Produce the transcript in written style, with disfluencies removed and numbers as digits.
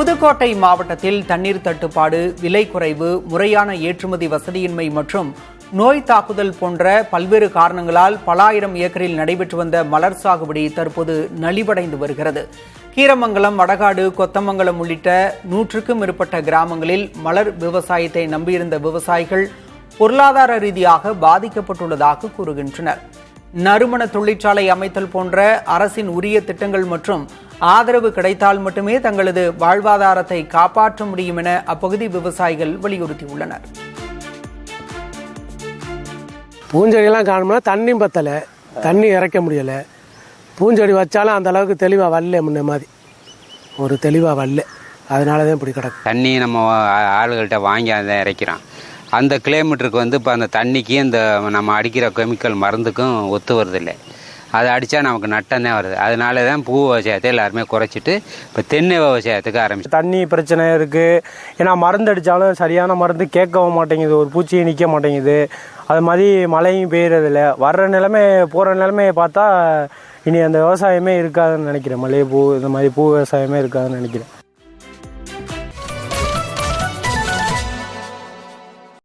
புதுக்கோட்டை மாவட்டத்தில் தண்ணீர் தட்டுப்பாடு, விலை குறைவு, முறையான ஏற்றுமதி வசதியின்மை மற்றும் நோய் தாக்குதல் போன்ற பல்வேறு காரணங்களால் பல ஆயிரம் ஏக்கரில் நடைபெற்று வந்த மலர் சாகுபடி தற்போது நலிவடைந்து வருகிறது. கீரமங்கலம், வடகாடு, கொத்தமங்கலம் உள்ளிட்ட 100க்கும் மேற்பட்ட கிராமங்களில் மலர் விவசாயத்தை நம்பியிருந்த விவசாயிகள் பொருளாதார ரீதியாக பாதிக்கப்பட்டுள்ளதாக கூறுகின்றனர். நறுமண தொழிற்சாலை அமைத்தல் போன்ற அரசின் உரிய திட்டங்கள் மற்றும் ஆதரவு கிடைத்தால் மட்டுமே தங்களது வாழ்வாதாரத்தை காப்பாற்ற முடியும் என அப்பகுதி விவசாயிகள் வலியுறுத்தியுள்ளனர். பூஞ்செடியெல்லாம் காணும்னா தண்ணியும் பத்தலை, தண்ணி இறைக்க முடியலை. பூஞ்செடி வச்சாலும் அந்த அளவுக்கு தெளிவாக வரல, முன்ன மாதிரி ஒரு தெளிவாக வரல. அதனால தான் இப்படி கிடக்கு. தண்ணி நம்ம ஆளுகள்கிட்ட வாங்கி அதை இறைக்கிறோம். அந்த கிலோமீட்டருக்கு இப்போ அந்த தண்ணிக்கு இந்த நம்ம அடிக்கிற கெமிக்கல் மருந்துக்கும் ஒத்து வருதில்லை. அதை அடித்தா நமக்கு நட்டம் தான் வருது. அதனால தான் பூ விவசாயத்தை எல்லாருமே குறைச்சிட்டு இப்போ தென்னை விவசாயத்துக்கு ஆரம்பிச்சு. தண்ணி பிரச்சனை இருக்குது. ஏன்னா மருந்து அடித்தாலும் சரியான மருந்து கேட்கவும் மாட்டேங்குது, ஒரு பூச்சியை நிற்க மாட்டேங்குது. அது மாதிரி மழையும் பெய்யறதில்ல. வர்ற நிலைமை போகிற நிலைமையை பார்த்தா இனி அந்த விவசாயமே இருக்காதுன்னு நினைக்கிறேன். மல்லிகைப்பூ இந்த மாதிரி பூ விவசாயமே இருக்காதுன்னு நினைக்கிறேன்.